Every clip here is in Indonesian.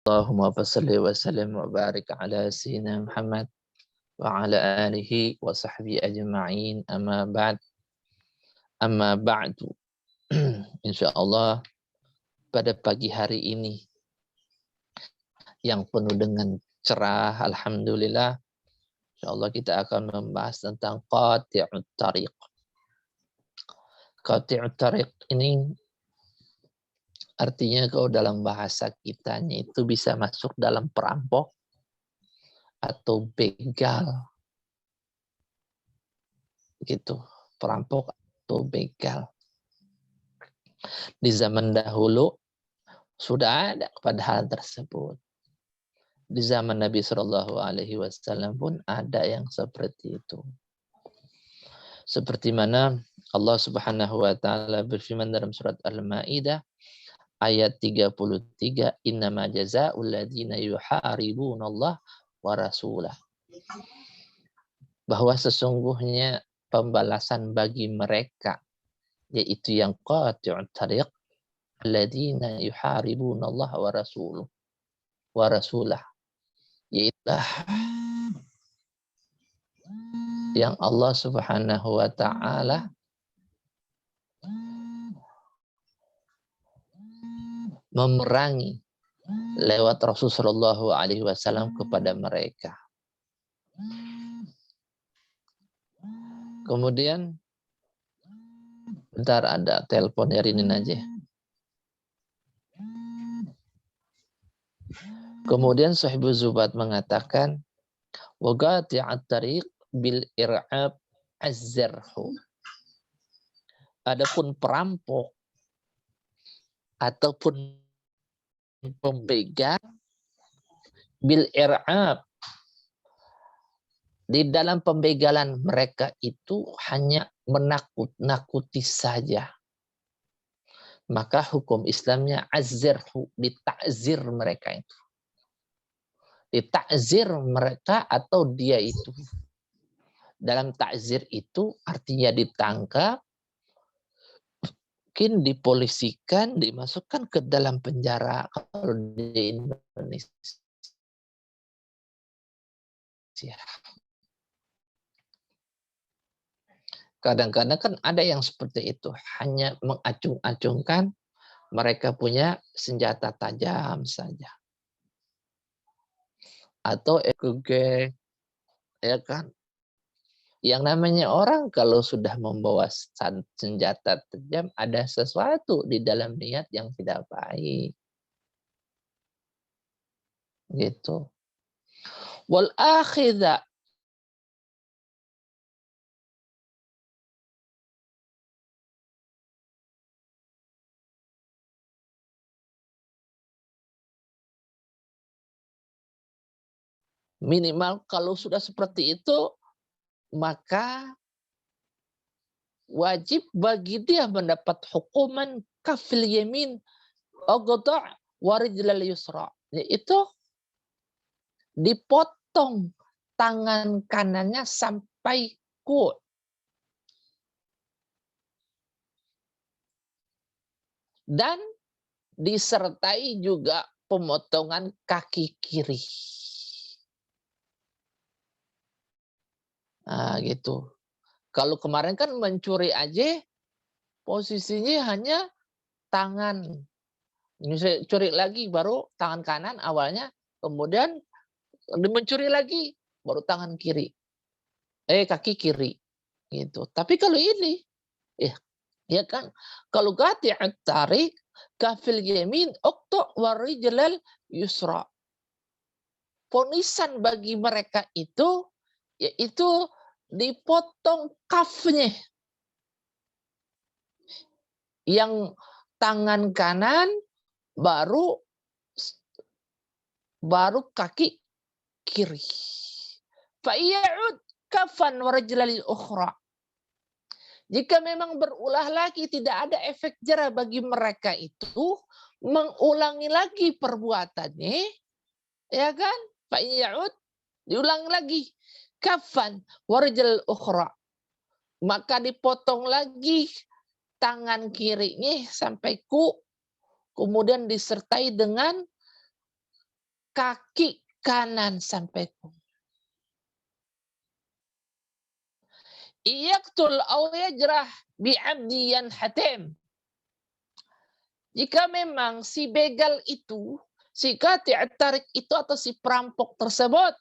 Allahumma salli wa sallim wa barik ala sayyidina Muhammad wa ala alihi wa sahbihi ajma'in amma ba'du. Insyaallah pada pagi hari ini yang penuh dengan cerah, alhamdulillah, insyaallah kita akan membahas tentang qati'ut tariq. Qati'ut tariq ini artinya kalau dalam bahasa kitanya itu bisa masuk dalam perampok atau begal. Gitu, perampok atau begal. Di zaman dahulu sudah ada pada hal tersebut. Di zaman Nabi Shallallahu Alaihi Wasallam pun ada yang seperti itu. Seperti mana Allah Subhanahu Wa Taala berfirman dalam surat Al-Maidah ayat 33, innama jazaa'ul ladzina yuharibuna Allah wa rasulah. Bahwa sesungguhnya pembalasan bagi mereka yaitu yang qati'ut tariq alladzina yuharibuna Allah wa rasulah, yaitu yang Allah Subhanahu wa taala memerangi lewat Rasulullah sallallahu alaihi wasallam kepada mereka. Kemudian bentar, ada telepon, yarinin aja. Kemudian Sahibu Zubat mengatakan wa qati'at tariq bil ir'ab az-zarhu. Adapun perampok ataupun pembegal bil ir'ab, di dalam pembegalan mereka itu hanya menakut-nakuti saja. Maka hukum Islamnya az-zarhu, ditakzir mereka itu. Ditakzir mereka atau dia itu. Dalam takzir itu artinya ditangkap, mungkin dipolisikan, dimasukkan ke dalam penjara kalau di Indonesia. Kadang-kadang kan ada yang seperti itu, hanya mengacung-acungkan, mereka punya senjata tajam saja. Atau EKG, ya kan? Yang namanya orang kalau sudah membawa senjata tajam, ada sesuatu di dalam niat yang tidak baik. Gitu. Wal akhidha, minimal kalau sudah seperti itu, maka wajib bagi dia mendapat hukuman kafil yamin ogoda' warijlal yusra, yaitu dipotong tangan kanannya sampai ku, dan disertai juga pemotongan kaki kiri. Nah, gitu. Kalau kemarin kan mencuri aja posisinya hanya tangan. Ini saya curi lagi baru tangan kanan awalnya, kemudian mencuri lagi baru tangan kiri. Kaki kiri gitu. Tapi kalau ini ya kan, kalau qati'ut tariq kafil yamin uqta' warijlal yusra. Ponisan bagi mereka itu yaitu dipotong kafnya, yang tangan kanan baru kaki kiri. Fa ya'ud kafan warajlal ukhra. Jika memang berulah lagi tidak ada efek jera bagi mereka itu, mengulangi lagi perbuatannya, ya kan? Fa ya'ud, diulang lagi. Kafan warajlal ukhra. Maka dipotong lagi tangan kirinya sampai ku, kemudian disertai dengan kaki kanan sampai punggung. Iyaqtul aw yajrah bi'abdi yanhatim. Jika memang si begal itu, si qati' tarik itu atau si perampok tersebut,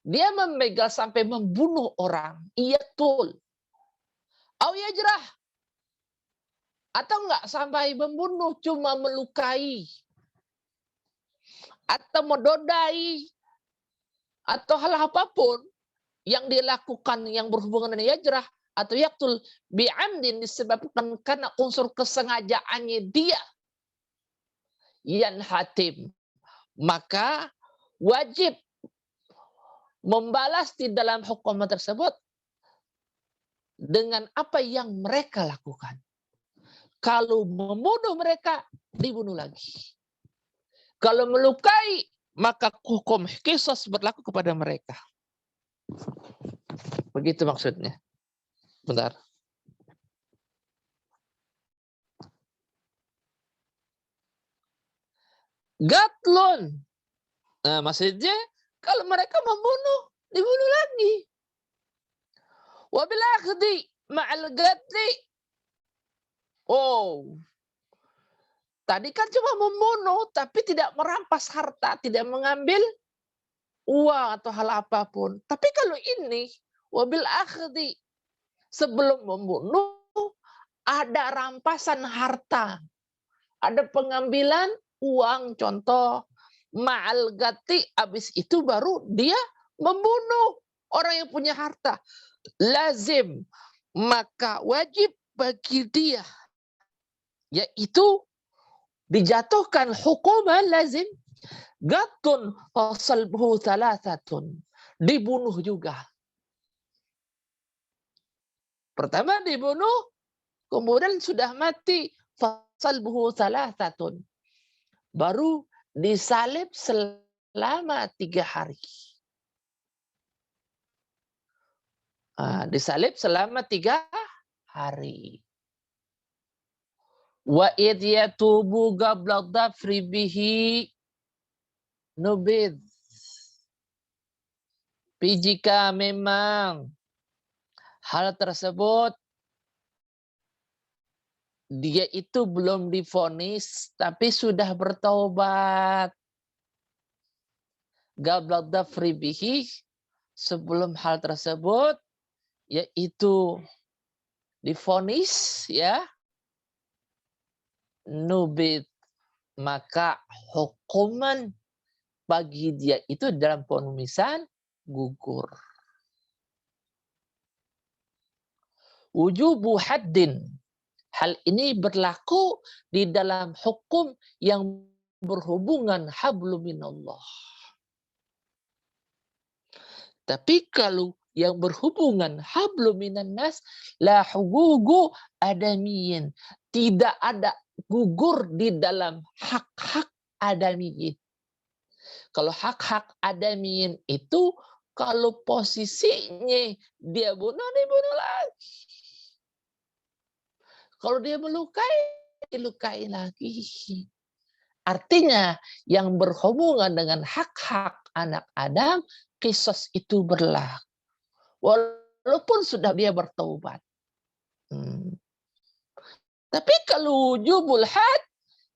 dia membegal sampai membunuh orang, iyaqtul aw yajrah, atau enggak sampai membunuh, cuma melukai atau menodai atau hal apapun yang dilakukan yang berhubungan dengan yajrah atau yaqtul bi'amdin, disebabkan karena unsur kesengajaannya dia, yanhatim, maka wajib membalas di dalam hukum tersebut dengan apa yang mereka lakukan. Kalau membunuh mereka, dibunuh lagi. Kalau melukai, maka hukum qisas berlaku kepada mereka. Begitu maksudnya. Bentar. Gatlun. Nah, maksudnya kalau mereka membunuh, dibunuh lagi. Wabil akhdi ma'al gatli. Oh. Tadi kan cuma membunuh, tapi tidak merampas harta, tidak mengambil uang atau hal apapun. Tapi kalau ini, wabil akhdi, sebelum membunuh, ada rampasan harta. Ada pengambilan uang, contoh. Ma'al gati, habis itu baru dia membunuh orang yang punya harta. Lazim, maka wajib bagi dia, yaitu dijatuhkan hukuman lazim, gatun fasalbuhu thalathatun, dibunuh juga. Pertama dibunuh, kemudian sudah mati, fasalbuhu thalathatun, baru disalib selama 3 hari. Disalib selama 3 hari. Wa id yatubu qabla dhafri bihi nubid. Tapi jika memang hal tersebut dia itu belum divonis tapi sudah bertaubat, qabla dhafri bihi, sebelum hal tersebut yaitu divonis, ya, nubid, maka hukuman bagi dia itu dalam penumisan gugur. Wujubu haddin, hal ini berlaku di dalam hukum yang berhubungan hablum minallah. Tapi kalau yang berhubungan hablum minan nas, la hugugu adamiyin, tidak ada gugur di dalam hak-hak adamiyin. Kalau hak-hak adamiyin itu, kalau posisinya dia bunuh, dibunuh lagi. Kalau dia melukai, dilukai lagi. Artinya yang berhubungan dengan hak-hak anak Adam, qisas itu berlaku. Walaupun sudah dia bertaubat. Tapi kalau wujubul had,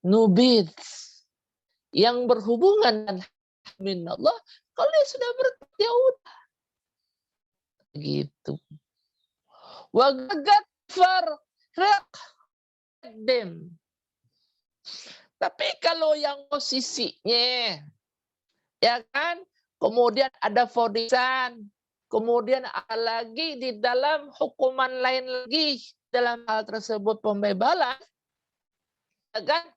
nubid, yang berhubungan dengan minallah, kalau dia sudah bertaubat, ya udah. Gitu. Wa dem. Tapi kalau yang posisinya, ya kan, kemudian ada fodisan, kemudian ada lagi di dalam hukuman lain lagi dalam hal tersebut pembebalan, ya kan,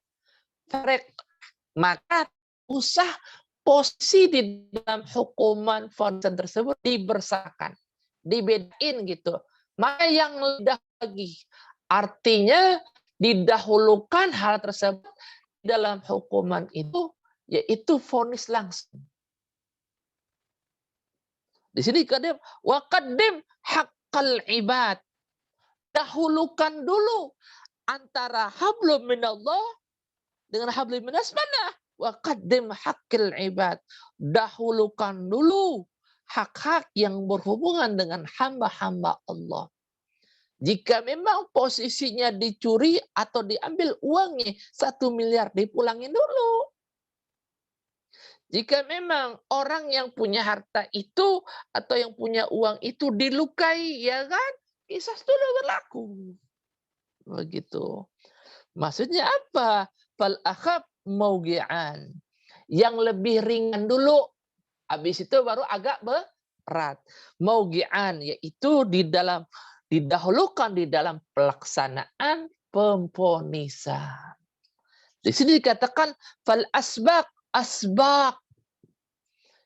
maka usah posisi di dalam hukuman fodisan tersebut dibersakan, dibedain gitu. Maka yang lebih lagi, artinya didahulukan hal tersebut dalam hukuman itu, yaitu vonis langsung. Di sini kadang waqaddim haqqal ibad, dahulukan dulu antara hablum minallah dengan hablum minas, mana Wa qaddim haqqil ibad. Dahulukan dulu hak-hak yang berhubungan dengan hamba-hamba Allah. Jika memang posisinya dicuri atau diambil uangnya 1 miliar, dipulangin dulu. Jika memang orang yang punya harta itu atau yang punya uang itu dilukai, ya kan? Qisas dulu berlaku. Begitu. Maksudnya apa? Fal akhaf maugi'an. Yang lebih ringan dulu. Habis itu baru agak berat. Maugi'an yaitu didahulukan di dalam pelaksanaan pemfonisan. Di sini dikatakan fal asbaq.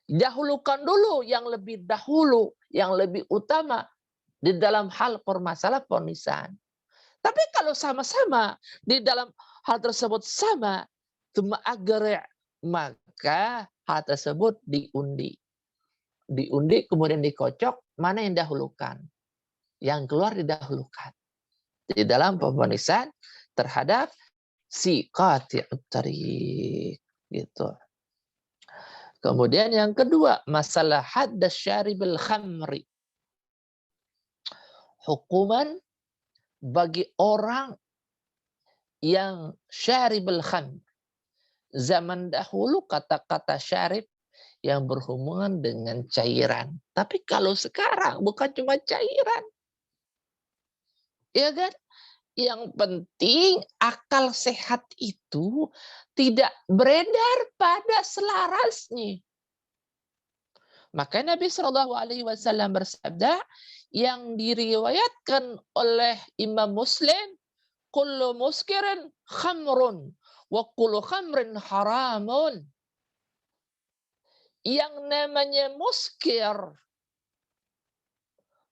Dahulukan dulu yang lebih dahulu, yang lebih utama di dalam hal permasalahan pemfonisan. Tapi kalau sama-sama di dalam hal tersebut sama, maka hal tersebut diundi. Diundi kemudian dikocok, mana yang dahulukan? Yang keluar didahulukan. Di dalam pemfonisan terhadap si qati'ut tariq gitu. Kemudian yang kedua, masalah haddas syaribil khamri. Hukuman bagi orang yang syaribul khamr. Zaman dahulu kata-kata syarib yang berhubungan dengan cairan. Tapi kalau sekarang bukan cuma cairan. Ya kan? Yang penting akal sehat itu tidak beredar pada selarasnya. Maka Nabi Shallallahu Alaihi Wasallam bersabda yang diriwayatkan oleh Imam Muslim, kullu muskirin khamrun wa kullu khamrin haramun. Yang namanya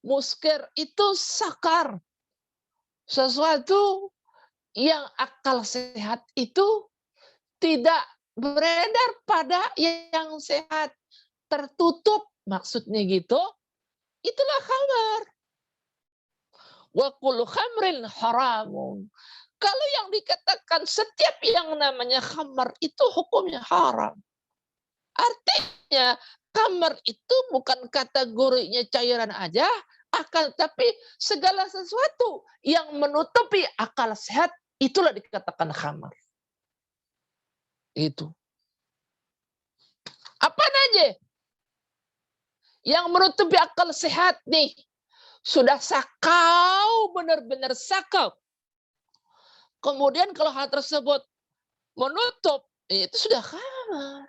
muskir itu sakar. Sesuatu yang akal sehat itu tidak beredar pada yang sehat. Tertutup, maksudnya gitu. Itulah khamar. Wa kullu khamrin haramun. Kalau yang dikatakan setiap yang namanya khamar itu hukumnya haram. Artinya khamar itu bukan kategorinya cairan aja, akan tapi segala sesuatu yang menutupi akal sehat itulah dikatakan khamar. Itu. Apa aja yang menutupi akal sehat nih? Sudah sakau, benar-benar sakau. Kemudian kalau hal tersebut menutup, itu sudah khamar.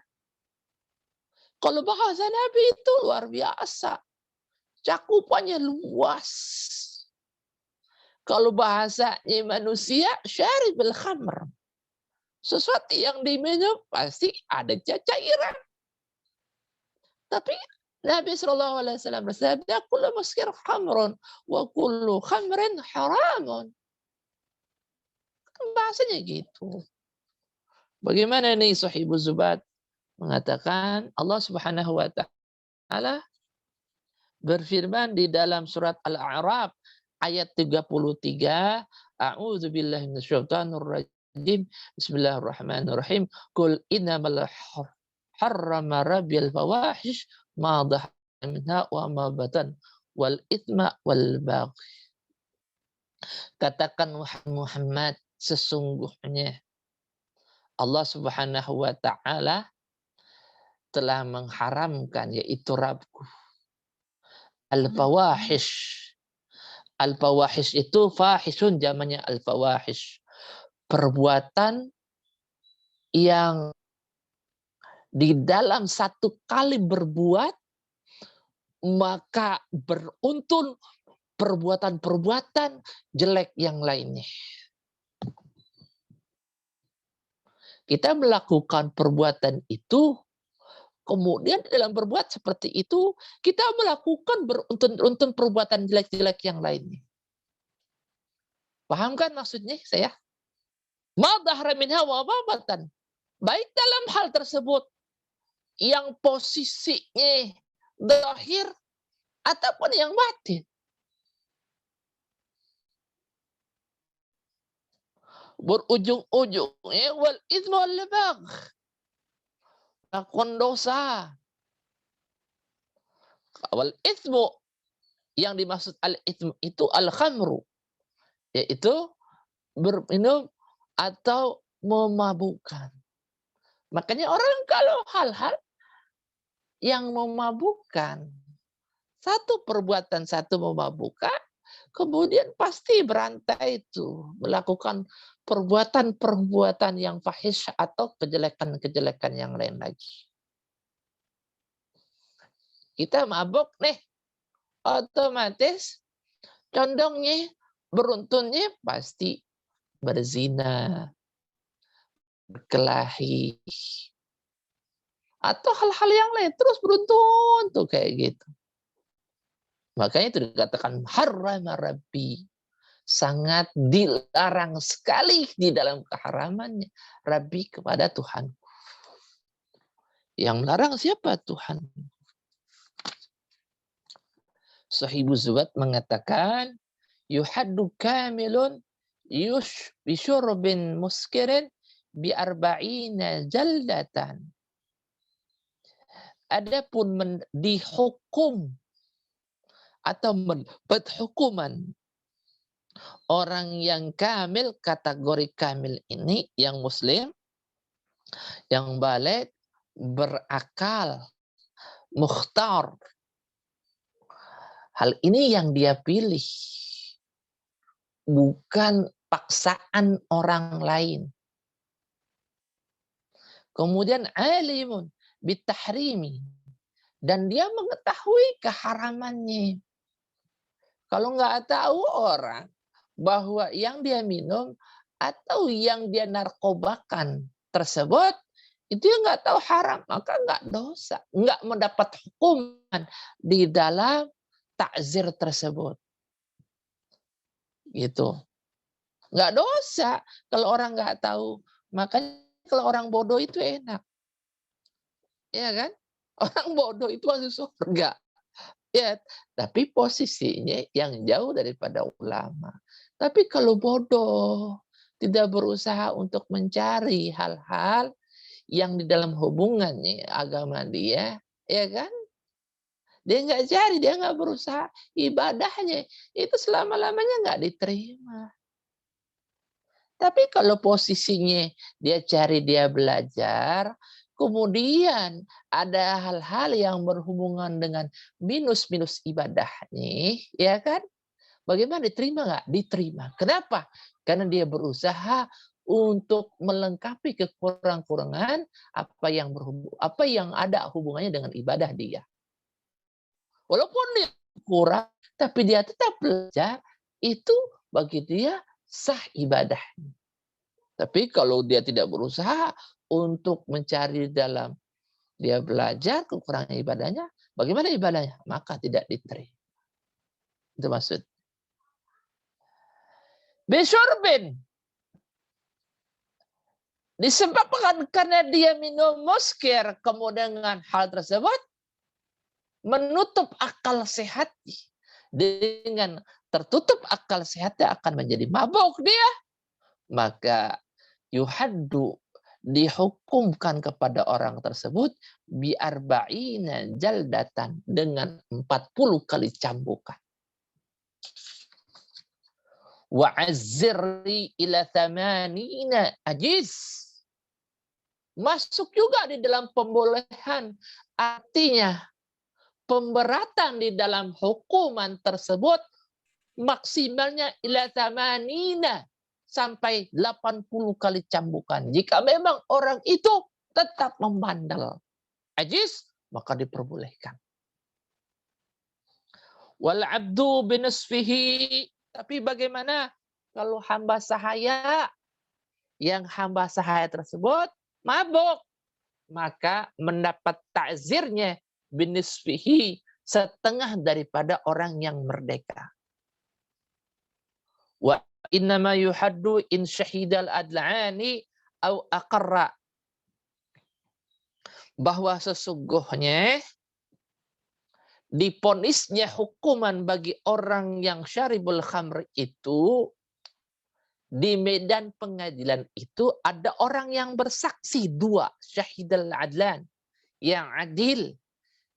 Kalau bahasa Nabi itu luar biasa. Cakupannya luas. Kalau bahasanya manusia, syaribul khamr. Sesuatu yang diminum pasti ada cairan. Tapi Nabi SAW bersabda, kullu muskir khamrun wa kullu khamrin haramun. Bahasanya gitu. Bagaimana nih Sahibul Zubat mengatakan Allah Subhanahu wa taala berfirman di dalam surat Al-A'raf ayat 33, A'udzu billahi minasyaitonir rajim. Bismillahirrahmanirrahim. Qul innamal harrama rabbil fawahish ma dhahara minha wa ma batan wal itsma wal baghi. Katakan Muhammad, sesungguhnya Allah Subhanahu wa taala telah mengharamkan, yaitu Rabbku, al-fawahish. Al-fawahish itu fahisun zamannya al-fawahish. Perbuatan yang di dalam satu kali berbuat maka beruntun perbuatan-perbuatan jelek yang lainnya. Kita melakukan perbuatan itu, kemudian dalam berbuat seperti itu, kita melakukan beruntun-untun perbuatan jelek-jelek yang lainnya. Paham kan maksudnya saya? Ma dhahara minha wa ma batan. Baik dalam hal tersebut yang posisinya zahir ataupun yang batin. Berujung-ujungnya wal itsmu wal bagh. melakukan dosa. Wal itsmu, yang dimaksud al itsmu itu al khamru, yaitu berminum atau memabukkan. Makanya orang kalau hal-hal yang memabukkan, satu perbuatan satu memabukkan, kemudian pasti berantai itu melakukan perbuatan-perbuatan yang fahish atau kejelekan-kejelekan yang lain lagi. Kita mabuk nih, otomatis condongnya, beruntunnya pasti berzina, berkelahi, atau hal-hal yang lain terus beruntun tuh kayak gitu. Makanya itu dikatakan harrama rabbi, sangat dilarang sekali di dalam keharamannya rabbi kepada Tuhan. Yang melarang siapa? Tuhan. Sahibul Zubat mengatakan yuhaddu kamilun bisyurbin muskirin bi arba'ina jaldatan. Adapun dihukum atau mendapat hukuman orang yang kamil, kategori kamil ini yang muslim, yang balik, berakal, mukhtar. Hal ini yang dia pilih, bukan paksaan orang lain. Kemudian alimun bitahrimi, dan dia mengetahui keharamannya. Kalau nggak tahu orang bahwa yang dia minum atau yang dia narkobakan tersebut itu yang nggak tahu haram, maka nggak dosa, nggak mendapat hukuman di dalam takzir tersebut. Gitu. Nggak dosa kalau orang nggak tahu. Makanya kalau orang bodoh itu enak. Ya kan? Orang bodoh itu masuk surga. Ya, tapi posisinya yang jauh daripada ulama. Tapi kalau bodoh, tidak berusaha untuk mencari hal-hal yang di dalam hubungannya agama dia, ya kan? Dia nggak cari, dia nggak berusaha, ibadahnya itu selama-lamanya nggak diterima. Tapi kalau posisinya dia cari, dia belajar, kemudian ada hal-hal yang berhubungan dengan minus-minus ibadahnya, ya kan? Bagaimana, diterima nggak? Diterima. Kenapa? Karena dia berusaha untuk melengkapi kekurangan-kurangan apa yang ada hubungannya dengan ibadah dia. Walaupun dia kurang, tapi dia tetap belajar, itu bagi dia sah ibadah. Tapi kalau dia tidak berusaha untuk mencari dalam dia belajar kekurangan ibadahnya, bagaimana ibadahnya? Maka tidak diterima. Itu maksud. Bisyurbin, disebabkan karena dia minum muskir, kemudian dengan hal tersebut menutup akal sehatnya. Dengan tertutup akal sehatnya akan menjadi mabuk dia. Maka yuhaddu, dihukumkan kepada orang tersebut biarba'ina jaldatan, dengan 40 kali cambukan. Wa azzirri ila thamanina ajiz. Masuk juga di dalam pembolehan, artinya pemberatan di dalam hukuman tersebut maksimalnya ila thamanina, sampai 80 kali cambukan. Jika memang orang itu tetap membandel, ajiz, maka diperbolehkan. Wal abdu binasfihi, tapi bagaimana kalau hamba sahaya, yang hamba sahaya tersebut mabuk, maka mendapat takzirnya binisfihi, setengah daripada orang yang merdeka. Wa innama yuhaddu in syahidal adla'ani au aqarra, bahwa sesungguhnya diponisnya hukuman bagi orang yang syaribul khamr itu, di medan pengadilan itu ada orang yang bersaksi dua, syahidal adlan, yang adil.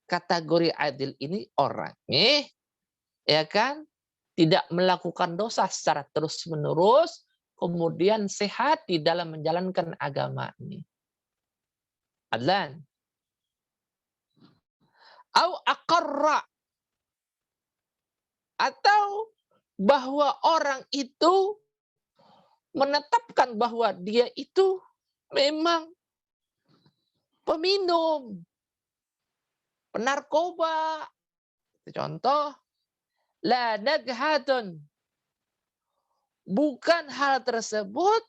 Kategori adil ini orangnya, ya kan, tidak melakukan dosa secara terus-menerus, kemudian sehat di dalam menjalankan agama ini. Adlan. Au aqarra, atau bahwa orang itu menetapkan bahwa dia itu memang peminum, penarkoba. Contoh, la naghatun. Bukan hal tersebut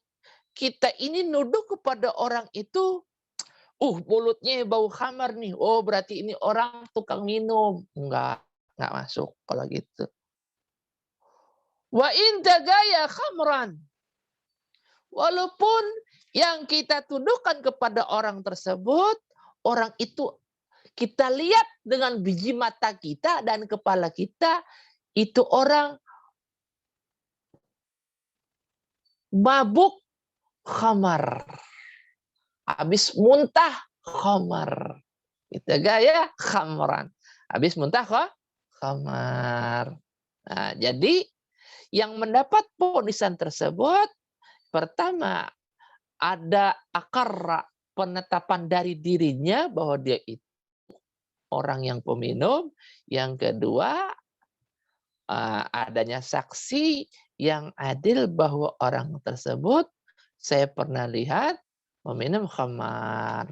kita ini nuduh kepada orang itu, mulutnya bau khamar nih. Oh, berarti ini orang tukang minum. Enggak masuk kalau gitu. Wa in tagaya khamran. Walaupun yang kita tuduhkan kepada orang tersebut, orang itu kita lihat dengan biji mata kita dan kepala kita, itu orang mabuk khamar. Habis muntah khamar. Itu gaya khamran. Habis muntah khamar. Nah, jadi yang mendapat ponisan tersebut, pertama ada akar penetapan dari dirinya bahwa dia itu orang yang peminum. Yang kedua, adanya saksi yang adil bahwa orang tersebut saya pernah lihat meminum khamar.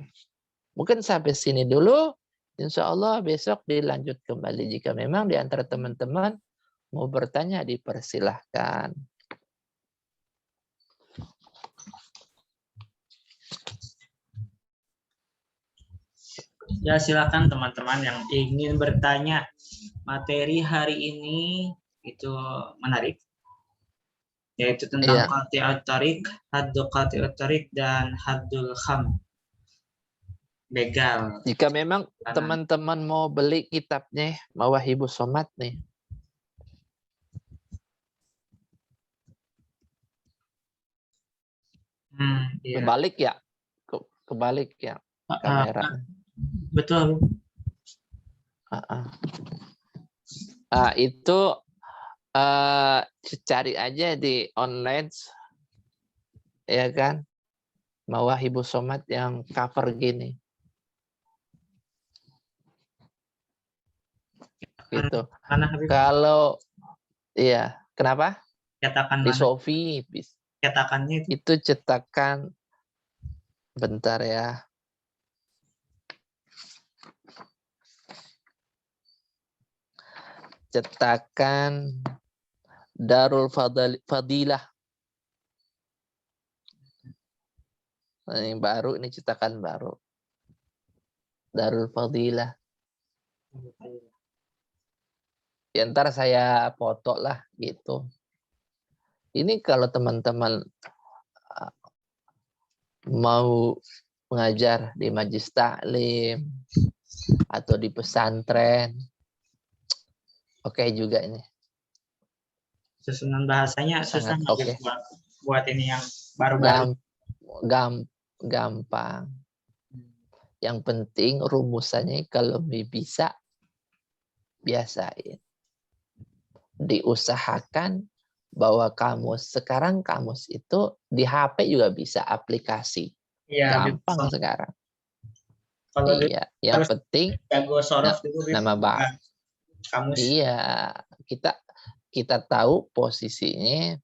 Mungkin sampai sini dulu. Insya Allah besok dilanjut kembali. Jika memang di antara teman-teman mau bertanya, dipersilahkan. Ya, silakan teman-teman yang ingin bertanya. Materi hari ini itu menarik, yaitu tentang qati'ut thariq, haddu qati'ut thariq, dan haddul kham, begal. Jika memang teman-teman mau beli kitabnya Mawahibus Somad nih, Iya. kebalik ya kamera. Betul. Itu cari aja di online, ya kan, Mawahibus Somad yang cover gini. Gitu. Kalau iya, kenapa? Cetakan di mana? Sofi. Cetakannya itu cetakan, bentar ya. Cetakan Darul Fadilah. Ini baru, ini cetakan baru. Darul Fadilah. Ya, ntar saya foto lah gitu. Ini kalau teman-teman mau mengajar di majlis taklim atau di pesantren, oke juga ini. Susunan bahasanya susah oke. Buat ini yang baru-baru. Gampang. Yang penting rumusannya kalau bisa biasain. Diusahakan bahwa sekarang kamus itu di HP juga bisa aplikasi. Ya, gampang sekarang. Kalau iya, yang penting nama bahasa. Kamus. Iya, kita tahu posisinya,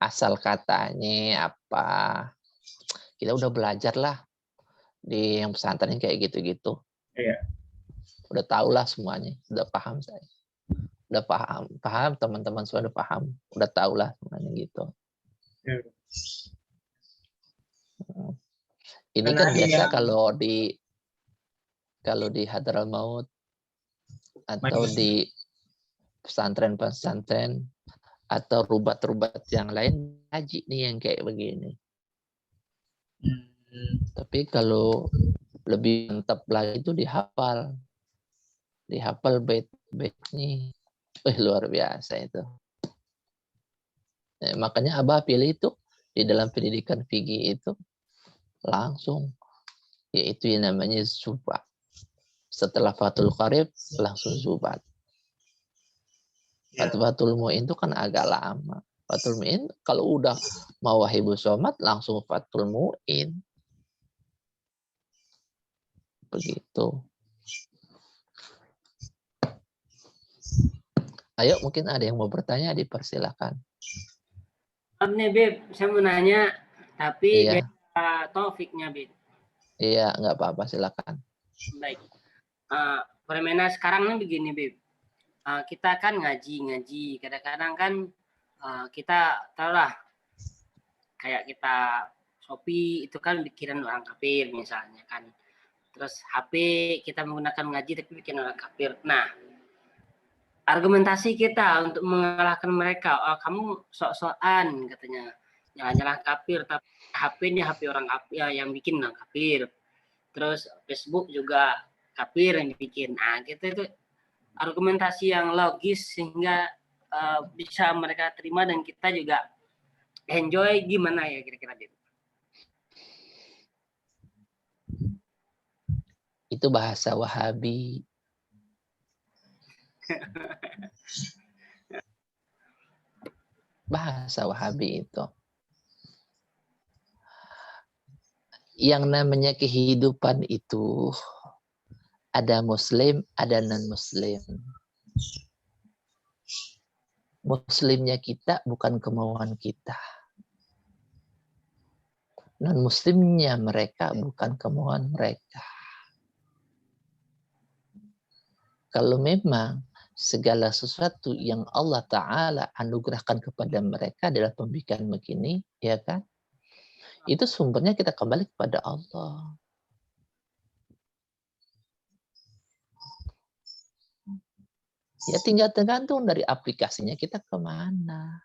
asal katanya apa. Kita udah belajar lah di yang pesantren kayak gitu-gitu. Iya. Udah tahu lah semuanya, udah paham saya. Udah paham teman-teman semua udah paham, udah tahu lah semuanya gitu. Iya. Ini kan biasa kalau di Hadramaut atau di pesantren-pesantren atau rubat-rubat yang lain ngaji nih yang kayak begini. Tapi kalau lebih mantap lagi itu dihafal bait-baitnya. Luar biasa itu. Makanya Abah pilih itu di dalam pendidikan fikih itu langsung, yaitu yang namanya Zuba. Setelah Fathul Qarib langsung Zubat. Ya. Fathul Mu'in itu kan agak lama. Fathul Mu'in kalau udah Mawahibus Somad langsung Fathul Mu'in. Begitu. Ayo, mungkin ada yang mau bertanya, dipersilakan. Nih, Bib, saya mau nanya, tapi Iya. beda topiknya, Bib. Iya, nggak apa-apa, silakan. Baik. Fenomena sekarang nih begini, Bib. Kita kan ngaji. Kadang-kadang kan kita tahulah kayak kita Shopee itu kan bikinan orang kafir misalnya kan. Terus HP kita menggunakan ngaji tapi bikin orang kafir. Nah, argumentasi kita untuk mengalahkan mereka, oh, kamu sok-sokan katanya, nyala-nyala kafir, tapi HP-nya HP orang kafir yang bikin orang kafir. Terus Facebook juga kafir yang dibikin. Nah, kita itu argumentasi yang logis sehingga bisa mereka terima dan kita juga enjoy, gimana ya kira-kira gitu. Itu bahasa Wahabi. Bahasa Wahabi itu. Yang namanya kehidupan itu ada Muslim, ada non-Muslim. Muslimnya kita bukan kemauan kita. Non-Muslimnya mereka bukan kemauan mereka. Kalau memang segala sesuatu yang Allah Ta'ala anugerahkan kepada mereka adalah pembicaraan begini, ya kan? Itu sumbernya kita kembali kepada Allah. Ya tinggal tergantung dari aplikasinya kita kemana.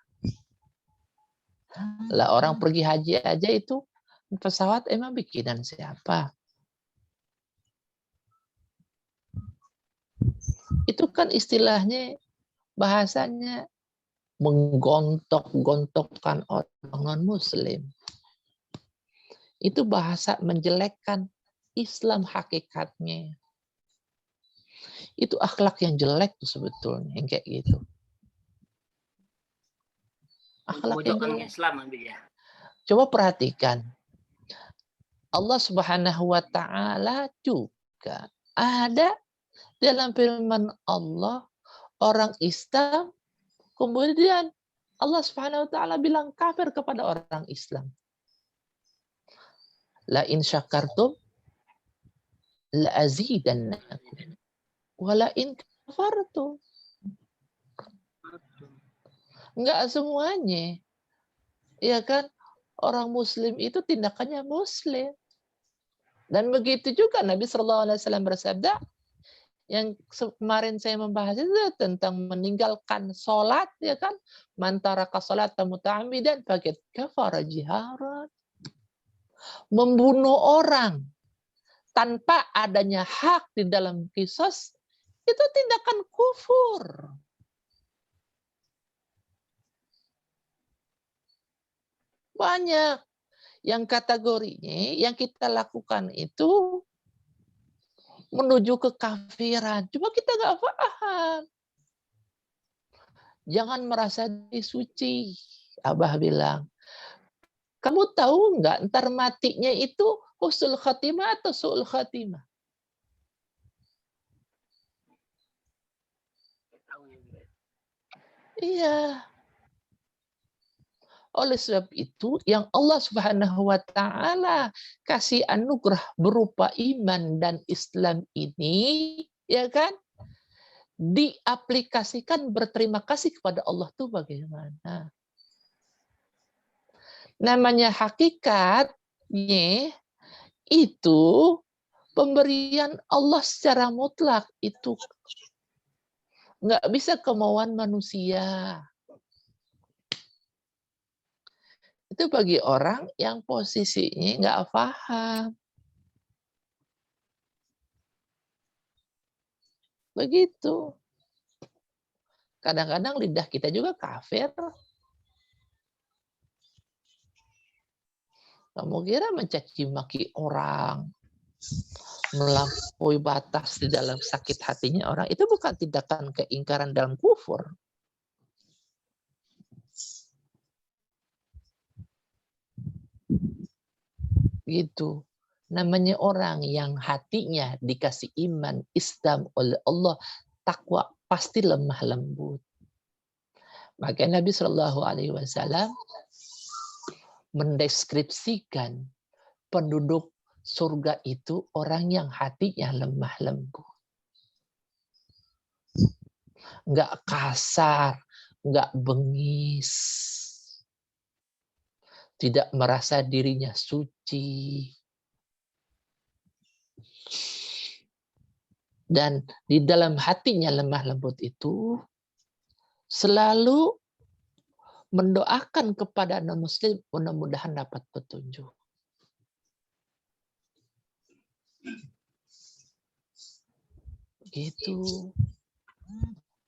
Lah orang pergi haji aja itu pesawat emang bikinan siapa? Itu kan istilahnya, bahasanya menggontok-gontokkan orang non-Muslim. Itu bahasa menjelekkan Islam hakikatnya. Itu akhlak yang jelek tuh sebetulnya, yang kayak gitu. Akhlak yang jelek. Islam, ya. Coba perhatikan. Allah Subhanahu wa Ta'ala juga ada dalam firman Allah, orang Islam, kemudian Allah Subhanahu wa Ta'ala bilang kafir kepada orang Islam. La in syakartum la azidannakum wa la in kafartum. Enggak semuanya. Ya kan? Orang Muslim itu tindakannya Muslim. Dan begitu juga Nabi SAW bersabda, yang kemarin saya membahas itu tentang meninggalkan sholat, ya kan? Man taraka sholata muta'ammidan faqad kafara jiharan. Membunuh orang tanpa adanya hak di dalam qisas itu tindakan kufur. Banyak yang kategorinya yang kita lakukan itu menuju kekafiran. Cuma kita nggak paham. Jangan merasa disuci. Abah bilang, kamu tahu nggak ntar matinya itu husnul khatimah atau su'ul khatimah? Iya. Oleh sebab itu yang Allah Subhanahu wa Ta'ala kasih anugerah berupa iman dan Islam ini, ya kan? Diaplikasikan berterima kasih kepada Allah tuh bagaimana? Namanya hakikatnya itu pemberian Allah secara mutlak, itu nggak bisa kemauan manusia. Itu bagi orang yang posisinya nggak paham. Begitu. Kadang-kadang lidah kita juga kafir. Kamu kira mencaci maki orang, melampaui batas di dalam sakit hatinya orang, itu bukan tindakan keingkaran dalam kufur. Gitu. Namanya orang yang hatinya dikasih iman, Islam oleh Allah, takwa, pasti lemah lembut. Maka Nabi Shallallahu Alaihi Wasallam mendeskripsikan penduduk surga itu orang yang hatinya lemah lembut. Nggak kasar, nggak bengis. Tidak merasa dirinya suci. Dan di dalam hatinya lemah lembut itu selalu mendoakan kepada non-muslim mudah-mudahan dapat petunjuk. Gitu.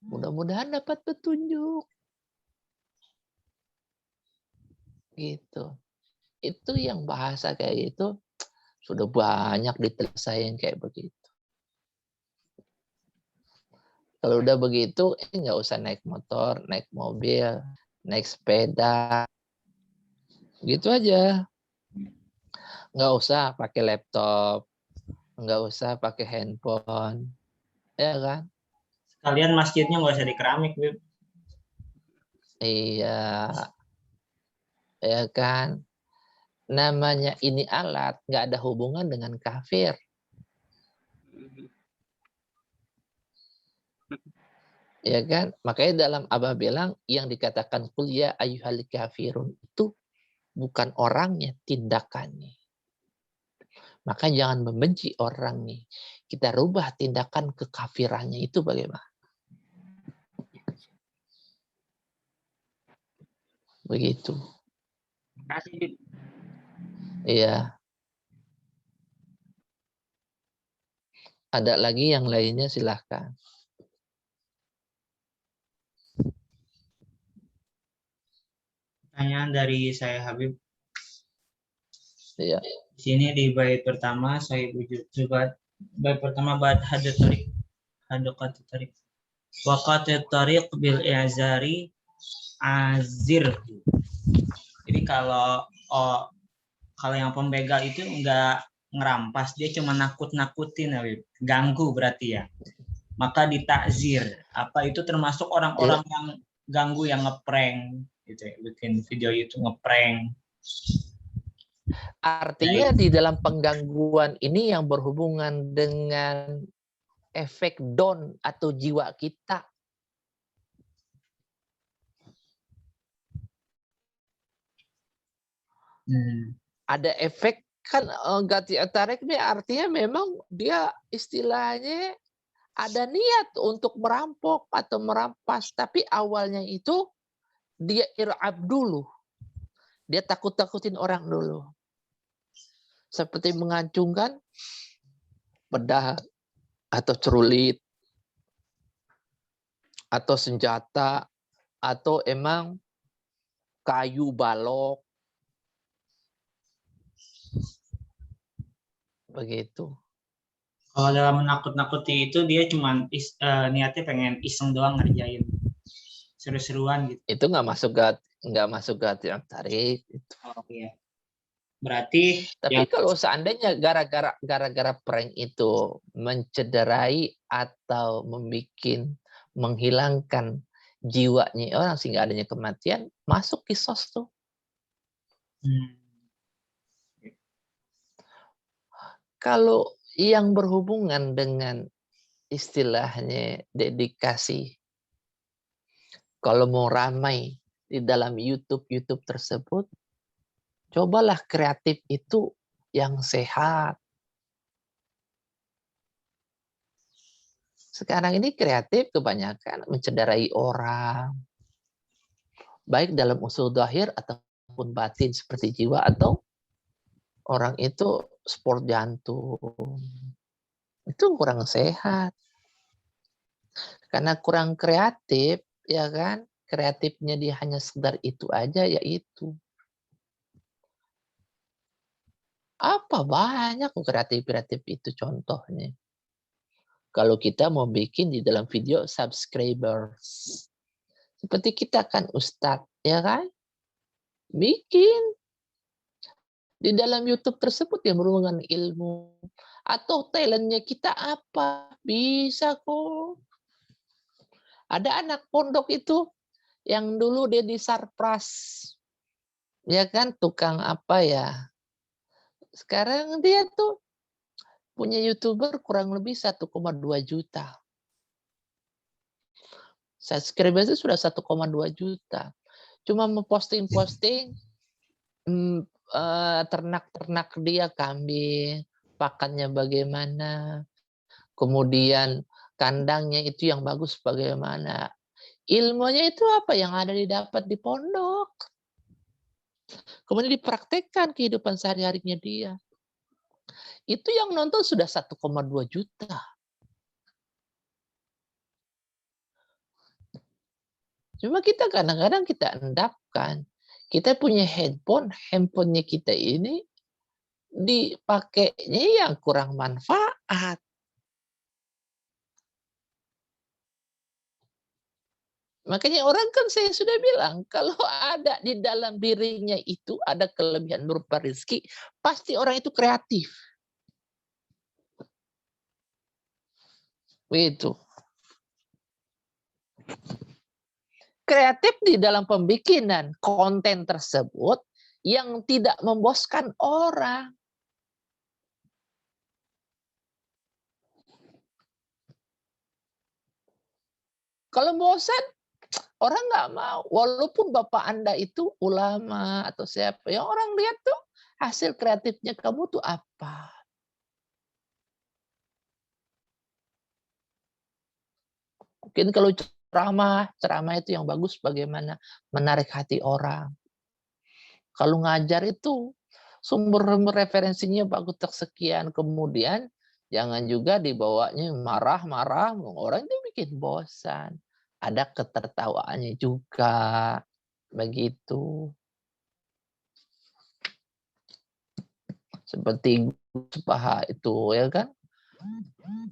Mudah-mudahan dapat petunjuk. Gitu. Itu yang bahasa kayak gitu sudah banyak ditelesain kayak begitu. Kalau udah begitu, nggak usah naik motor, naik mobil, naik sepeda. Gitu aja. Nggak usah pakai laptop, nggak usah pakai handphone. Ya kan? Kalian masjidnya nggak usah di keramik, Bib. Iya. Ya kan? Namanya ini alat, nggak ada hubungan dengan kafir. Ya kan? Makanya dalam Abah bilang yang dikatakan kuliah ayyuhal kafirun itu bukan orangnya, tindakannya. Maka jangan membenci orang nih. Kita rubah tindakan kekafirannya itu bagaimana? Begitu. Kasih. Iya. Ada lagi yang lainnya silahkan. Pertanyaan dari saya Habib. Iya. Di sini di bait pertama saya coba bait pertama bait hadat tarik waqat tarik bil i'zari azir. Jadi kalau yang pembegal itu enggak ngerampas, dia cuma nakut-nakutin, Habib. Ganggu berarti ya. Maka ditakzir. Apa itu termasuk orang-orang yang ganggu, yang ngeprank gitu ya, bikin video itu ngeprank. Artinya di dalam penggangguan ini yang berhubungan dengan efek down atau jiwa kita. Ada efek kan gati tarik ini artinya memang dia istilahnya ada niat untuk merampok atau merampas, tapi awalnya itu dia ir'ab dulu. Dia takut-takutin orang dulu. Seperti mengacungkan pedang atau cerulit atau senjata atau emang kayu balok. Begitu. Kalau dalam menakut-nakuti itu dia cuma niatnya pengen iseng doang ngerjain. Seru-seruan gitu. Itu nggak masuk ke tarik. Gitu. Oh iya. Berarti tapi kalau seandainya gara-gara prank itu mencederai atau menghilangkan jiwanya orang sehingga adanya kematian, masuk kisos tuh. Kalau yang berhubungan dengan istilahnya dedikasi, kalau mau ramai di dalam YouTube tersebut, cobalah kreatif itu yang sehat. Sekarang ini kreatif kebanyakan mencederai orang. Baik dalam usul zahir ataupun batin seperti jiwa atau orang itu sport jantung. Itu kurang sehat. Karena kurang kreatif, ya kan? Kreatifnya dia hanya sekedar itu aja, yaitu. Apa banyak kreatif-kreatif itu contohnya. Kalau kita mau bikin di dalam video subscribers. Seperti kita kan Ustadz, ya kan? Bikin di dalam YouTube tersebut yang berhubungan ilmu. Atau talentnya kita apa? Bisa kok. Ada anak pondok itu yang dulu dia di Sarpras. Ya kan, tukang apa ya. Sekarang dia tuh punya YouTuber kurang lebih 1,2 juta. Subscriber itu sudah 1,2 juta. Cuma memposting-posting ternak-ternak dia, kambing, pakannya bagaimana, kemudian kandangnya itu yang bagus bagaimana. Ilmunya itu apa yang ada didapat di pondok. Kemudian dipraktekkan kehidupan sehari-harinya dia. Itu yang nonton sudah 1,2 juta. Cuma kita kadang-kadang kita endapkan. Kita punya handphonenya kita ini dipakainya yang kurang manfaat. Makanya orang kan saya sudah bilang, kalau ada di dalam dirinya itu ada kelebihan berupa rezeki, pasti orang itu kreatif. Begitu. Kreatif di dalam pembikinan konten tersebut yang tidak memboskan orang. Kalau bosan, orang nggak mau. Walaupun bapak Anda itu ulama atau siapa, yang orang lihat tuh hasil kreatifnya kamu tuh apa. Mungkin kalau ceramah itu yang bagus bagaimana menarik hati orang. Kalau ngajar itu sumber referensinya bagus tersekian, kemudian jangan juga dibawanya marah-marah, orang itu bikin bosan. Ada ketertawaannya juga, begitu. Seperti Paha itu, ya kan?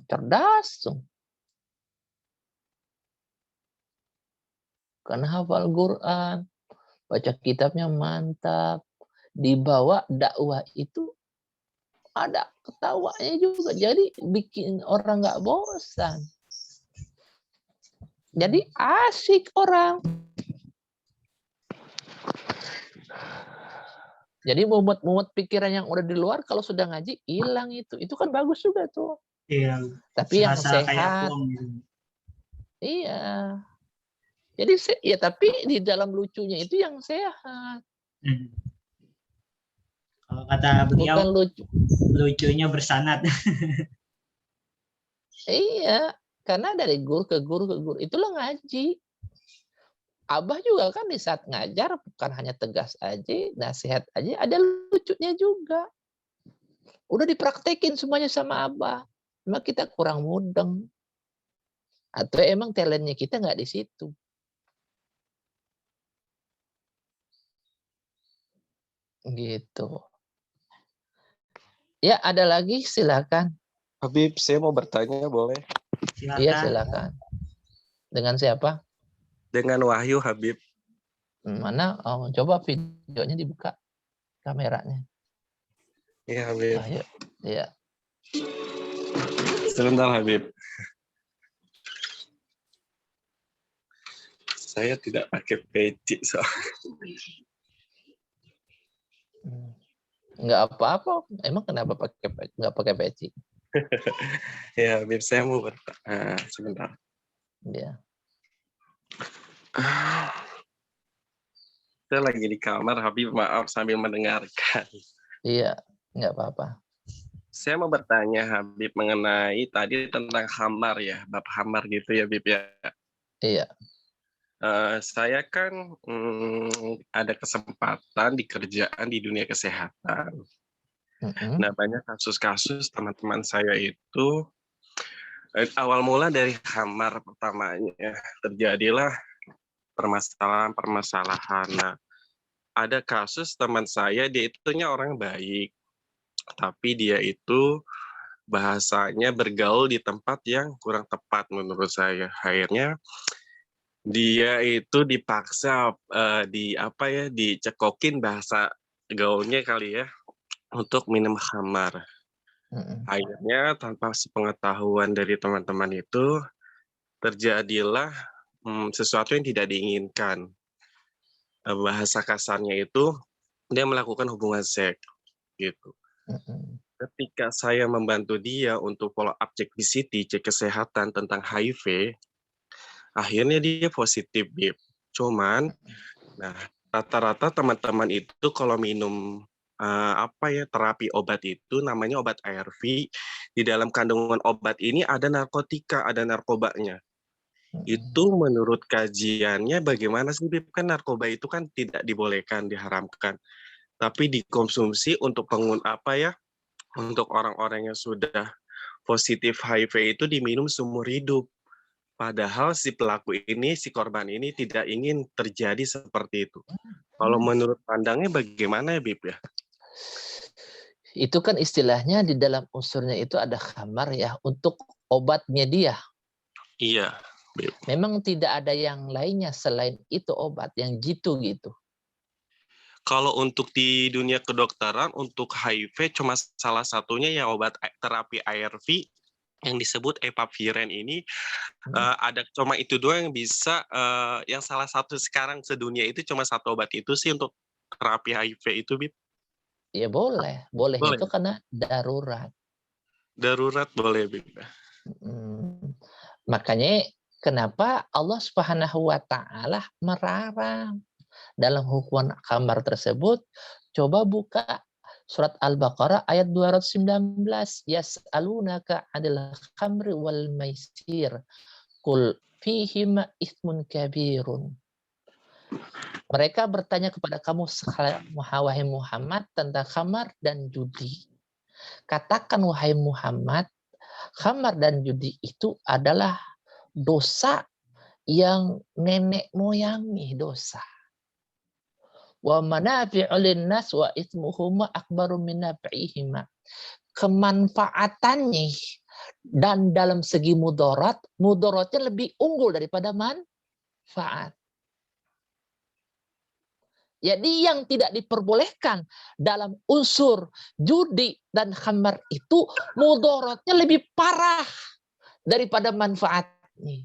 Cerdas. Karena hafal Quran, baca kitabnya mantap, dibawa dakwah itu ada ketawanya juga, jadi bikin orang nggak bosan. Jadi asik orang. Jadi mumet-mumet pikiran yang udah di luar kalau sudah ngaji hilang itu kan bagus juga tuh. Iya. Tapi yang Serasa kayak sehat. plong gitu. Iya. Jadi ya tapi di dalam lucunya itu yang sehat. Kalau kata beliau, bukan lucu. Lucunya bersanad. Iya, karena dari guru ke guru ke guru itulah ngaji. Abah juga kan di saat ngajar bukan hanya tegas aja, nasihat aja, ada lucunya juga. Udah dipraktekin semuanya sama Abah. Cuma kita kurang mudeng. Atau emang talentnya kita nggak di situ. Gitu. Ya, ada lagi, silakan. Habib, saya mau bertanya, boleh? Silakan. Iya, silakan. Dengan siapa? Dengan Wahyu, Habib. Mana? Oh, coba videonya dibuka kameranya. Iya, Habib. Wahyu. Iya. Sebentar, Habib. Saya tidak pakai peci, Nggak apa-apa. Emang kenapa nggak pakai peci? Ya, Habib, saya mau bertanya. Sebentar. Iya. Saya lagi di kamar, Habib, maaf sambil mendengarkan. Iya, nggak apa-apa. Saya mau bertanya, Habib, mengenai tadi tentang khamar ya, bab khamar gitu ya, Habib ya. Iya. Saya kan ada kesempatan di kerjaan di dunia kesehatan. Nah, banyak kasus-kasus teman-teman saya itu awal mula dari khamar pertamanya terjadilah permasalahan-permasalahan. Nah, ada kasus teman saya, dia itunya orang baik, tapi dia itu bahasanya bergaul di tempat yang kurang tepat menurut saya. Akhirnya dia itu dipaksa dicekokin bahasa gaulnya kali ya untuk minum khamar. Mm-mm. Akhirnya tanpa sepengetahuan dari teman-teman itu terjadilah sesuatu yang tidak diinginkan. Bahasa kasarnya itu dia melakukan hubungan seks gitu. Mm-mm. Ketika saya membantu dia untuk follow up cek VCT, cek kesehatan tentang HIV, akhirnya dia positif, Bib. Cuman, nah rata-rata teman-teman itu kalau minum terapi obat itu namanya obat ARV. Di dalam kandungan obat ini ada narkotika, ada narkobanya. Itu menurut kajiannya bagaimana sih, Bib? Kan narkoba itu kan tidak dibolehkan, diharamkan. Tapi dikonsumsi untuk untuk orang-orang yang sudah positif HIV itu diminum seumur hidup. Padahal si pelaku ini, si korban ini tidak ingin terjadi seperti itu. Kalau menurut pandangnya bagaimana ya, Bib ya? Itu kan istilahnya di dalam unsurnya itu ada khamar ya, untuk obatnya dia. Iya, Bib. Memang tidak ada yang lainnya selain itu obat yang gitu. Kalau untuk di dunia kedokteran, untuk HIV cuma salah satunya ya obat terapi ARV yang disebut epaviren ini ada cuma itu doang yang bisa yang salah satu sekarang sedunia itu cuma satu obat itu sih untuk terapi HIV itu, Bib. Ya boleh. Bolehnya Boleh. itu karena darurat. Darurat boleh, Bib. Makanya kenapa Allah Subhanahu wa taala melarang dalam hukuman khamar tersebut. Coba buka surat Al-Baqarah ayat 219. Yas'alunaka 'anil khamri wal maisir. Qul fihima itsmun kabirun. Mereka bertanya kepada kamu, wahai Muhammad, tentang khamar dan judi. Katakan, wahai Muhammad, khamar dan judi itu adalah dosa yang nenek moyangi dosa. Wa manafi'u linnas wa itsmuhuma akbaru min naf'ihima. Kemanfaatannya dan dalam segi mudaratnya lebih unggul daripada manfaat. Jadi yang tidak diperbolehkan dalam unsur judi dan khamar itu mudaratnya lebih parah daripada manfaatnya.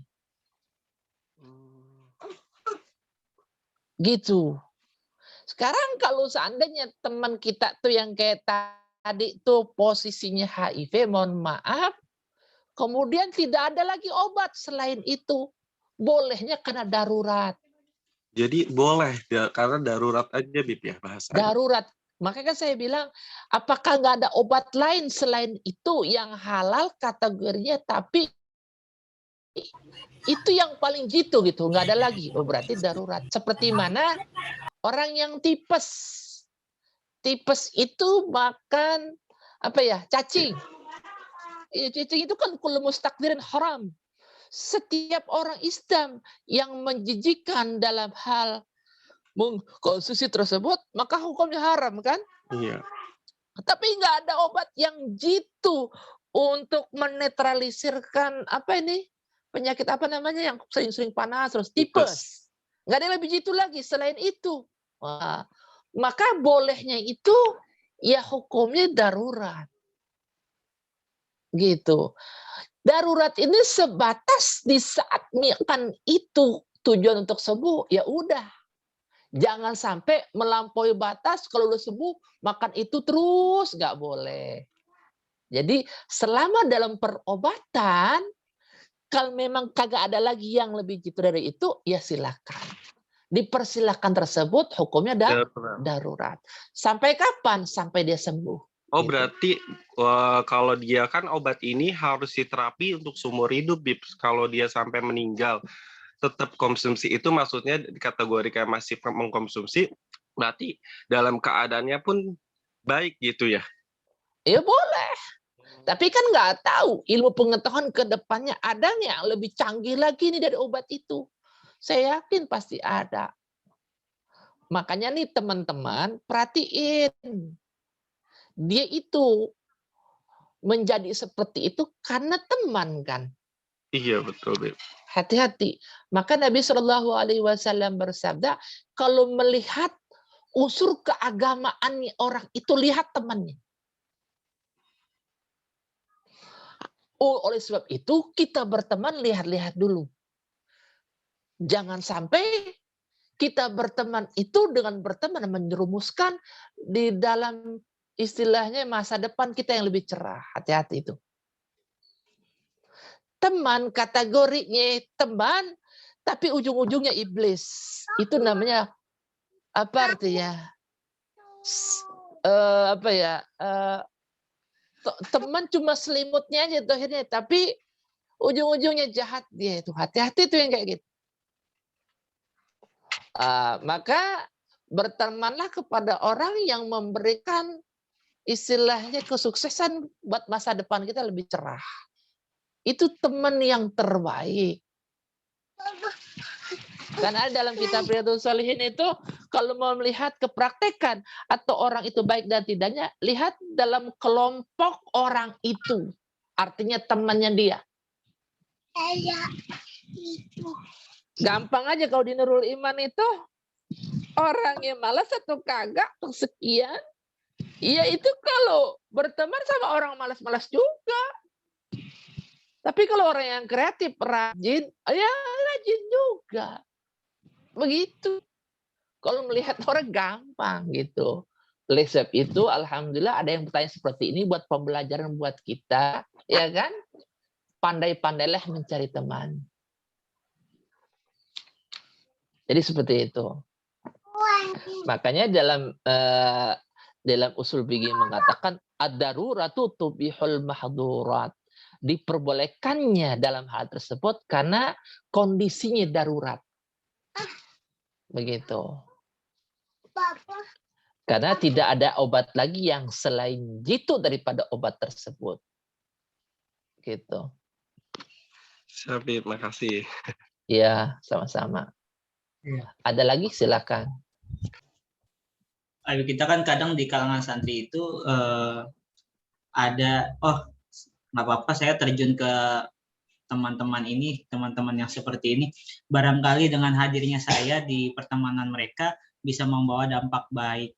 Gitu. Sekarang kalau seandainya teman kita tuh yang kayak tadi tuh posisinya HIV, mohon maaf, kemudian tidak ada lagi obat selain itu. Bolehnya karena darurat. Jadi boleh ya, karena darurat aja, Bib ya bahasanya. Darurat. Makanya kan saya bilang, apakah nggak ada obat lain selain itu yang halal kategorinya, tapi itu yang paling jitu gitu, nggak ada lagi. Oh berarti darurat. Seperti mana orang yang tipes. Tipes itu makan cacing. Cacing itu kan kullu mustakdirin haram. Setiap orang Islam yang menjijikan dalam hal mengkonsumsi tersebut, maka hukumnya haram kan? Iya. Tapi nggak ada obat yang jitu untuk menetralisirkan penyakit yang sering-sering panas terus tipes. Nggak ada yang lebih jitu lagi selain itu. Wah, maka bolehnya itu ya hukumnya darurat. Gitu. Darurat ini sebatas di saat makan itu tujuan untuk sembuh, ya udah. Jangan sampai melampaui batas, kalau udah sembuh makan itu terus, nggak boleh. Jadi selama dalam perobatan, kalau memang kagak ada lagi yang lebih jitu dari itu, ya silakan. Dipersilakan tersebut hukumnya darurat. Sampai kapan? Sampai dia sembuh. Oh gitu. Berarti kalau dia kan obat ini harus diterapi untuk seumur hidup, Bib. Kalau dia sampai meninggal, tetap konsumsi itu maksudnya dikategorikan masih mengkonsumsi, berarti dalam keadaannya pun baik gitu ya? Ya boleh. Tapi kan nggak tahu ilmu pengetahuan ke depannya ada yang lebih canggih lagi nih dari obat itu. Saya yakin pasti ada. Makanya nih teman-teman perhatiin. dia itu menjadi seperti itu karena teman kan. Iya betul, Beb. Hati-hati. Maka Nabi Shallallahu Alaihi Wasallam bersabda, kalau melihat unsur keagamaan orang itu, lihat temannya. Oleh sebab itu kita berteman, lihat-lihat dulu. Jangan sampai kita berteman itu dengan berteman menjerumuskan di dalam istilahnya masa depan kita yang lebih cerah. Hati-hati itu. Teman kategorinya teman, tapi ujung-ujungnya iblis. Itu namanya apa artinya? Teman cuma selimutnya aja tuh akhirnya, tapi ujung-ujungnya jahat dia itu. Hati-hati tuh yang kayak gitu. Maka bertemanlah kepada orang yang memberikan istilahnya kesuksesan buat masa depan kita lebih cerah. Itu teman yang terbaik. Karena dalam kitab Riyadhus Shalihin itu, kalau mau melihat kepraktekan atau orang itu baik dan tidaknya, lihat dalam kelompok orang itu. Artinya temannya dia. Gampang aja kalau di Nurul Iman itu, orangnya malas atau kagak, sekian. Iya itu kalau berteman sama orang malas-malas juga. Tapi kalau orang yang kreatif, rajin, ya rajin juga. Begitu. Kalau melihat orang gampang gitu. Oleh sebab itu, alhamdulillah ada yang bertanya seperti ini buat pembelajaran buat kita, ya kan? Pandai-pandailah mencari teman. Jadi seperti itu. Makanya dalam usul fikih mengatakan ad-daruratu tubihul mahdurat. Diperbolehkannya dalam hal tersebut karena kondisinya darurat. Begitu. Karena tidak ada obat lagi yang selain jitu daripada obat tersebut. Gitu. Sabit, makasih. Ya, sama-sama. Ya. Ada lagi silakan. Ayo, kita kan kadang di kalangan santri itu ada, nggak apa-apa saya terjun ke teman-teman ini, teman-teman yang seperti ini. Barangkali dengan hadirnya saya di pertemanan mereka bisa membawa dampak baik.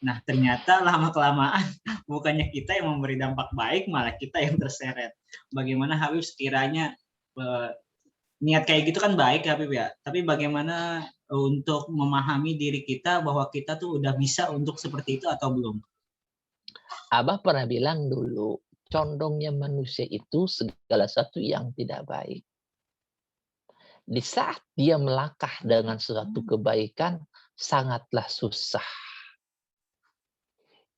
Nah, ternyata lama-kelamaan bukannya kita yang memberi dampak baik, malah kita yang terseret. Bagaimana Habib sekiranya niat kayak gitu kan baik Habib ya, tapi bagaimana untuk memahami diri kita bahwa kita tuh udah bisa untuk seperti itu atau belum? Abah pernah bilang dulu, condongnya manusia itu segala sesuatu yang tidak baik. Di saat dia melangkah dengan suatu kebaikan, sangatlah susah.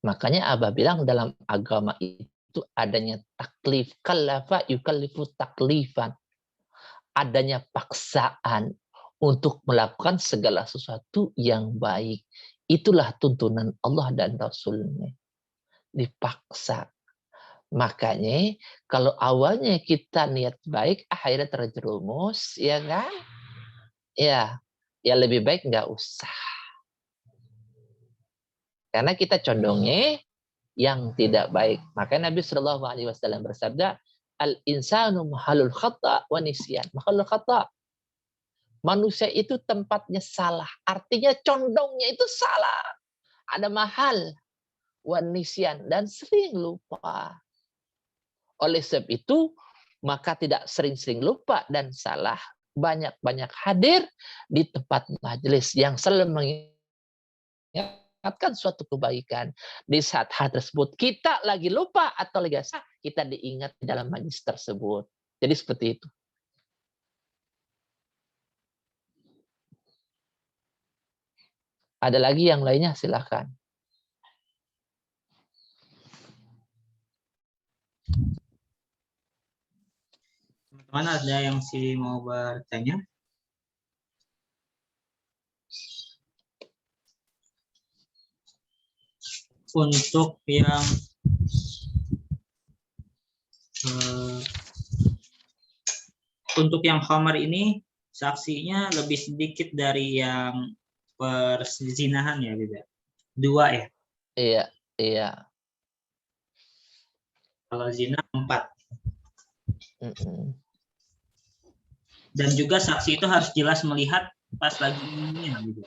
Makanya Abah bilang dalam agama itu adanya taklif, kallafa yukallifu taklifan. Adanya paksaan untuk melakukan segala sesuatu yang baik. Itulah tuntunan Allah dan Rasulnya. Dipaksa. Makanya kalau awalnya kita niat baik, akhirnya terjerumus, ya kan? Ya lebih baik nggak usah. Karena kita condongnya yang tidak baik. Makanya Nabi Shallallahu Alaihi Wasallam bersabda, al-insanu mahalul khata wa nisyan. Mahalul khata. Manusia itu tempatnya salah. Artinya condongnya itu salah. Ada mahal wa nisyan dan sering lupa. Oleh sebab itu, maka tidak sering-sering lupa dan salah. Banyak-banyak hadir di tempat majelis yang selalu mengingatkan suatu kebaikan. Di saat hal tersebut kita lagi lupa atau lagi sah, kita diingat di dalam majelis tersebut. Jadi seperti itu. Ada lagi yang lainnya, silakan. Teman-teman ada yang mau bertanya? Untuk yang khamar ini saksinya lebih sedikit dari yang perzinahan ya, beda. 2 ya? Iya. Kalau zina 4. Mm-mm. Dan juga saksi itu harus jelas melihat pas lagi minumnya gitu.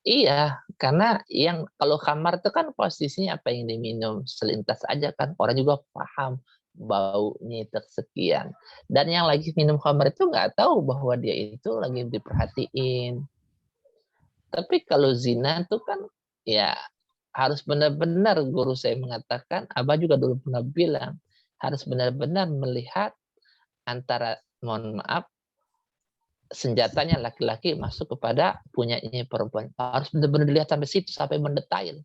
Iya, karena yang kalau kamar itu kan posisinya apa yang diminum selintas aja kan, orang juga paham baunya itu sekian. Dan yang lagi minum kamar itu nggak tahu bahwa dia itu lagi diperhatiin. Tapi kalau zina itu kan ya harus benar-benar, guru saya mengatakan, Abah juga dulu pernah bilang, harus benar-benar melihat antara, mohon maaf, senjatanya laki-laki masuk kepada punyanya perempuan. Harus benar-benar dilihat sampai situ, sampai mendetail.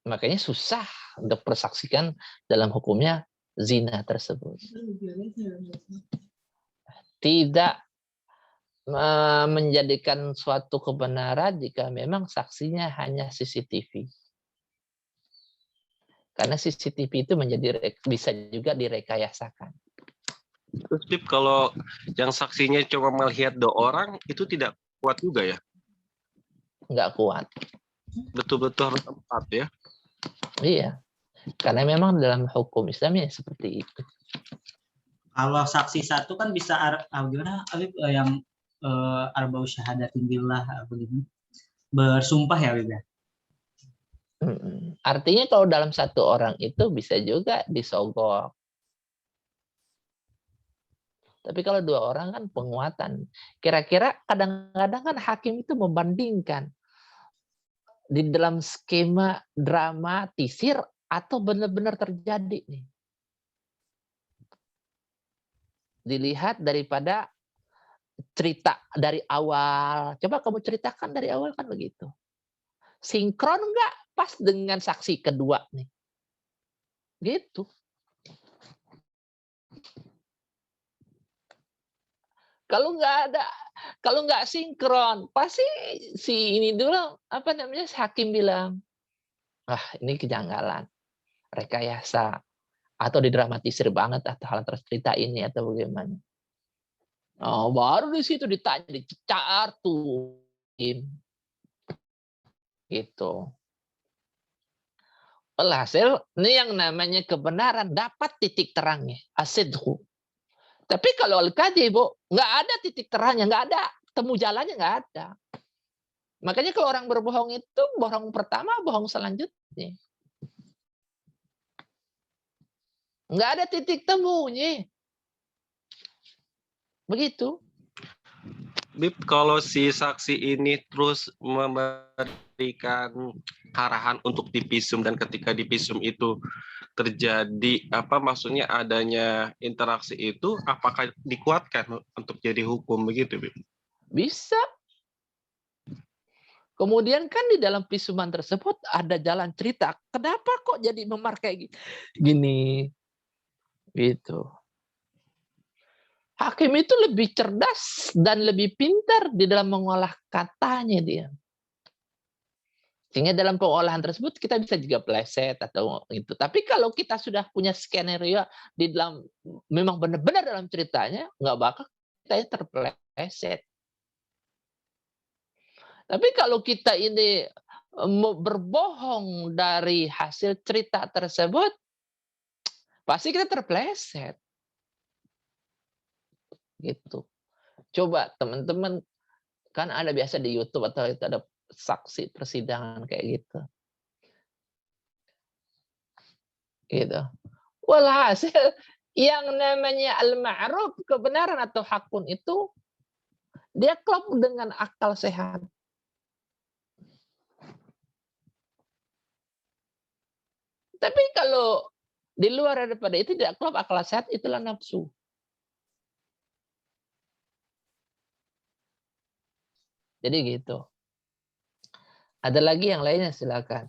Makanya susah untuk persaksikan dalam hukumnya zina tersebut. Tidak menjadikan suatu kebenaran jika memang saksinya hanya CCTV. Karena CCTV itu bisa juga direkayasakan. Terus Bib, kalau yang saksinya cuma melihat 2 orang, itu tidak kuat juga ya? Nggak kuat. Betul-betul harus 4 ya? Iya. Karena memang dalam hukum Islamnya seperti itu. Kalau saksi satu kan bisa gimana Habib, yang arba'u syahadatin billah begitu. Bersumpah ya Habib ya. Artinya kalau dalam satu orang itu bisa juga disogok. Tapi kalau 2 orang kan penguatan. Kira-kira kadang-kadang kan hakim itu membandingkan di dalam skema dramatisir atau benar-benar terjadi nih. Dilihat daripada cerita dari awal. Coba kamu ceritakan dari awal kan begitu. Sinkron nggak pas dengan saksi kedua nih. Gitu. Kalau nggak sinkron, pasti si ini dulu apa namanya hakim bilang, ah ini kejanggalan, rekayasa, atau didramatisir banget atau hal cerita ini atau bagaimana. Oh, baru di situ ditanya, dicecar tuh, gitu. Alhasil ini yang namanya kebenaran dapat titik terangnya, asidhu. Tapi kalau al-kadhib, nggak ada titik terangnya, nggak ada temu jalannya, nggak ada. Makanya kalau orang berbohong itu bohong pertama, bohong selanjutnya. Nggak ada titik temunya. Begitu. Bib, kalau si saksi ini terus memberikan arahan untuk dipisum dan ketika dipisum itu terjadi maksudnya adanya interaksi itu, apakah dikuatkan untuk jadi hukum begitu, Bib? Bisa. Kemudian kan di dalam pisuman tersebut ada jalan cerita. Kenapa kok jadi memar kayak gini? Gitu. Hakim itu lebih cerdas dan lebih pintar di dalam mengolah katanya dia. Sehingga dalam pengolahan tersebut kita bisa juga pleset atau itu. Tapi kalau kita sudah punya skenario di dalam memang benar-benar dalam ceritanya, nggak bakal kita terpleset. Tapi kalau kita ini berbohong dari hasil cerita tersebut, pasti kita terpleset. Gitu. Coba teman-teman, kan ada biasa di YouTube atau itu ada saksi persidangan kayak gitu. Gitu. Walhasil yang namanya al-ma'ruf, kebenaran atau hakun itu dia klop dengan akal sehat. Tapi kalau di luar daripada itu tidak klop akal sehat, itulah nafsu. Jadi gitu. Ada lagi yang lainnya, silakan.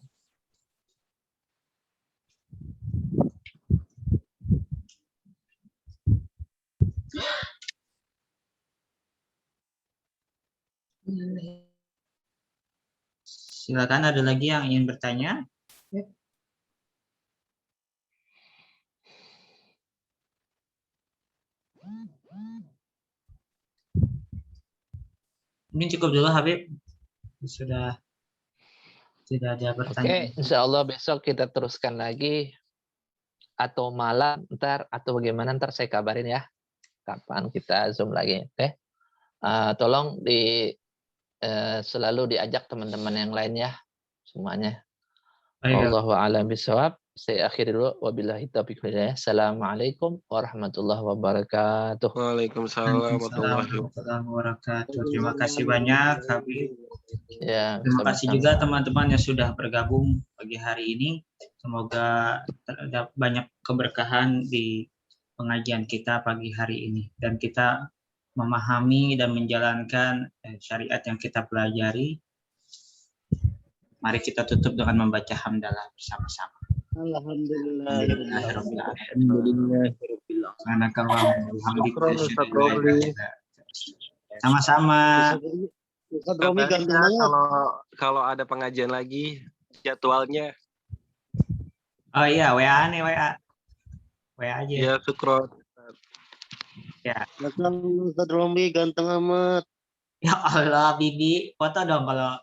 Silakan, ada lagi yang ingin bertanya? Mungkin cukup dulu Habib. Sudah Tidak ada Oke, pertanyaan. insya Allah besok kita teruskan lagi atau malam ntar atau bagaimana ntar saya kabarin ya kapan kita zoom lagi. Oke, tolong selalu diajak teman-teman yang lain ya semuanya. Baik, Wallahu a'lam bishawab. Saya akhiri dulu. Wabillahi taufiq wal hidayah. Assalamualaikum warahmatullahi wabarakatuh. Waalaikumsalam Waalaikumsalam warahmatullahi warahmatullahi wabarakatuh. Terima kasih banyak, Habib. Ya, Terima kasih sama-sama. juga teman-teman yang sudah bergabung pagi hari ini. Semoga terdapat banyak keberkahan di pengajian kita pagi hari ini. Dan kita memahami dan menjalankan syariat yang kita pelajari. Mari kita tutup dengan membaca hamdalah bersama-sama. Sama-sama. Kabarnya kalau ada pengajian lagi jadwalnya. Oh iya, WA nih, WA aja. Ya, syukron. Ya. Ustaz Romli ganteng amat. Ya Allah, Bibi, foto dong kalau